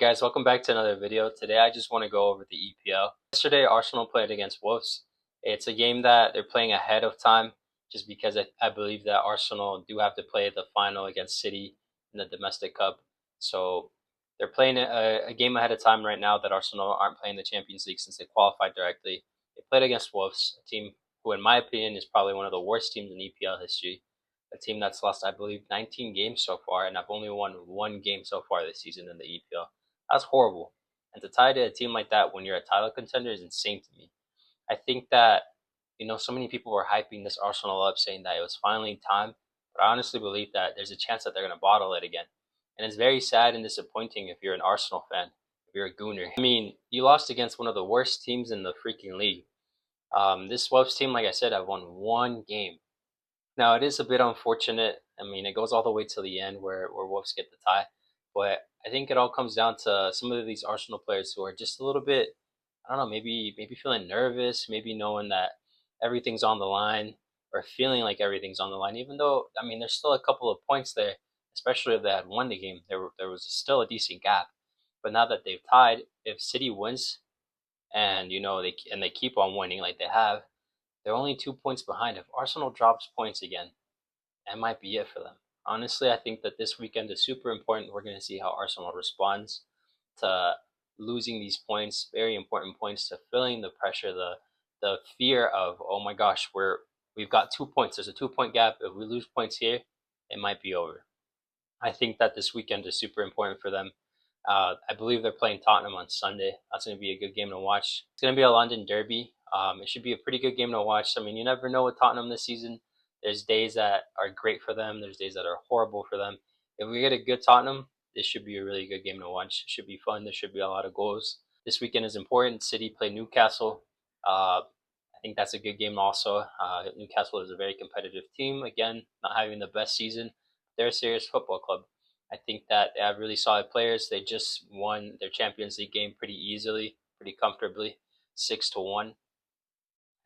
Guys, welcome back to another video. Today I just want to go over the EPL. Yesterday Arsenal played against Wolves. It's a game that they're playing ahead of time just because I believe that Arsenal do have to play the final against City in the domestic cup. So they're playing a game ahead of time right now that Arsenal aren't playing the Champions League since they qualified directly. They played against Wolves, a team who in my opinion is probably one of the worst teams in EPL history. A team that's lost, I believe, 19 games so far, and I've only won one game so far this season in the EPL. That's horrible. And to tie to a team like that when you're a title contender is insane to me. I think that, so many people were hyping this Arsenal up, saying that it was finally time. But I honestly believe that there's a chance that they're going to bottle it again. And it's very sad and disappointing if you're an Arsenal fan, if you're a Gooner. I mean, you lost against one of the worst teams in the freaking league. This Wolves team, like I said, have won one game. Now, it is a bit unfortunate. I mean, it goes all the way to the end where Wolves get the tie. But I think it all comes down to some of these Arsenal players who are just a little bit, I don't know, maybe feeling nervous, maybe knowing that everything's on the line or feeling like everything's on the line, even though, I mean, there's still a couple of points there, especially if they had won the game. There was still a decent gap. But now that they've tied, if City wins and, they keep on winning like they have, they're only 2 points behind. If Arsenal drops points again, that might be it for them. Honestly, I think that this weekend is super important. We're going to see how Arsenal responds to losing these points, very important points, to feeling the pressure, the fear of, oh my gosh, we've got 2 points. There's a 2 point gap. If we lose points here, it might be over. I think that this weekend is super important for them. I believe they're playing Tottenham on Sunday. That's going to be a good game to watch. It's going to be a London derby. It should be a pretty good game to watch. I mean, you never know with Tottenham this season. There's days that are great for them. There's days that are horrible for them. If we get a good Tottenham, this should be a really good game to watch. It should be fun. There should be a lot of goals. This weekend is important. City play Newcastle. I think that's a good game also. Newcastle is a very competitive team. Again, not having the best season. They're a serious football club. I think that they have really solid players. They just won their Champions League game pretty easily, pretty comfortably, 6-1.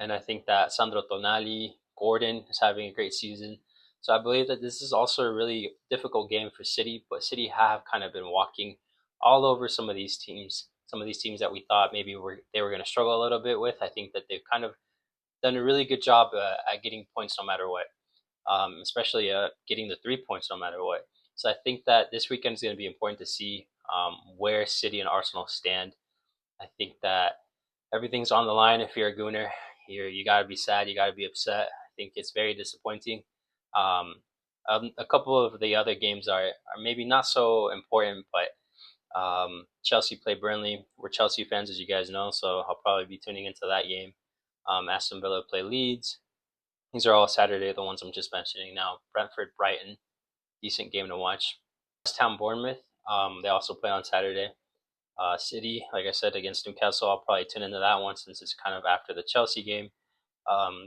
And I think that Sandro Tonali, Gordon is having a great season. So I believe that this is also a really difficult game for City, but City have kind of been walking all over some of these teams. Some of these teams that we thought maybe they were going to struggle a little bit with. I think that they've kind of done a really good job at getting points no matter what, especially getting the 3 points no matter what. So I think that this weekend is going to be important to see where City and Arsenal stand. I think that everything's on the line. If you're a Gooner, you got to be sad. You got to be upset. I think it's very disappointing. A couple of the other games are maybe not so important, but Chelsea play Burnley. We're Chelsea fans, as you guys know, so I'll probably be tuning into that game. Aston Villa play Leeds. These are all Saturday, the ones I'm just mentioning now. Brentford, Brighton, decent game to watch. West Ham, Bournemouth, they also play on Saturday. City, like I said, against Newcastle, I'll probably tune into that one since it's kind of after the Chelsea game.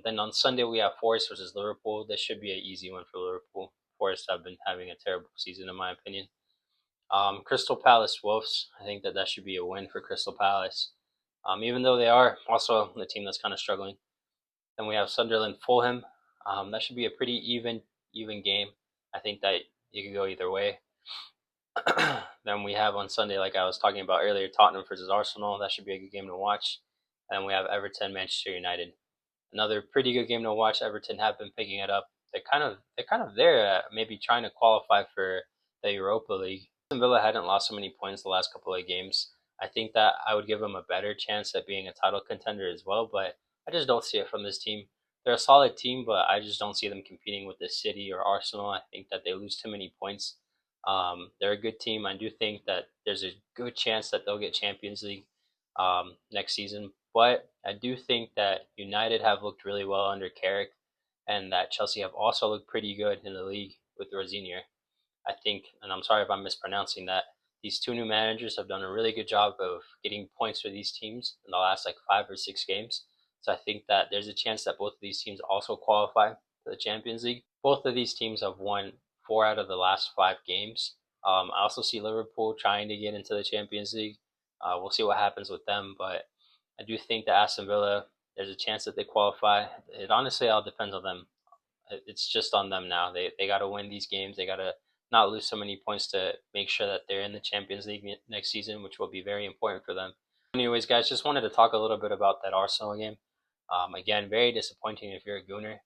Then on Sunday, we have Forest versus Liverpool. This should be an easy one for Liverpool. Forest have been having a terrible season, in my opinion. Crystal Palace, Wolves. I think that should be a win for Crystal Palace, even though they are also the team that's kind of struggling. Then we have Sunderland, Fulham. That should be a pretty even game. I think that you could go either way. Then we have on Sunday, like I was talking about earlier, Tottenham versus Arsenal. That should be a good game to watch. And we have Everton, Manchester United. Another pretty good game to watch. Everton have been picking it up. They're kind of there, maybe trying to qualify for the Europa League. Aston Villa hadn't lost so many points the last couple of games. I think that I would give them a better chance at being a title contender as well, but I just don't see it from this team. They're a solid team, but I just don't see them competing with the City or Arsenal. I think that they lose too many points. They're a good team. I do think that there's a good chance that they'll get Champions League next season. But I do think that United have looked really well under Carrick, and that Chelsea have also looked pretty good in the league with Rosier. I think, and I'm sorry if I'm mispronouncing that, these two new managers have done a really good job of getting points for these teams in the last 5 or 6 games. So I think that there's a chance that both of these teams also qualify for the Champions League. Both of these teams have won 4 out of the last 5 games. I also see Liverpool trying to get into the Champions League. We'll see what happens with them, but I do think that Aston Villa, there's a chance that they qualify. It honestly all depends on them. It's just on them now. They got to win these games. They got to not lose so many points to make sure that they're in the Champions League next season, which will be very important for them. Anyways, guys, just wanted to talk a little bit about that Arsenal game. Again, very disappointing if you're a Gooner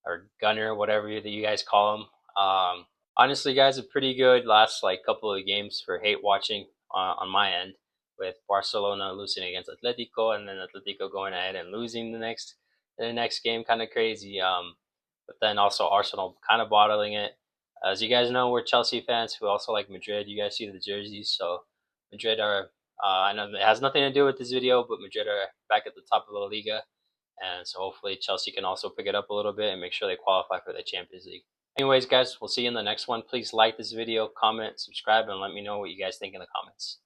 or Gunner, whatever you guys call them. Honestly, guys, a pretty good last like couple of games for hate watching on my end, with Barcelona losing against Atletico and then Atletico going ahead and losing the next game, kind of crazy. But then also Arsenal kind of bottling it. As you guys know, we're Chelsea fans who also like Madrid. You guys see the jerseys, so Madrid are. I know it has nothing to do with this video, but Madrid are back at the top of La Liga, and so hopefully Chelsea can also pick it up a little bit and make sure they qualify for the Champions League. Anyways, guys, we'll see you in the next one. Please like this video, comment, subscribe, and let me know what you guys think in the comments.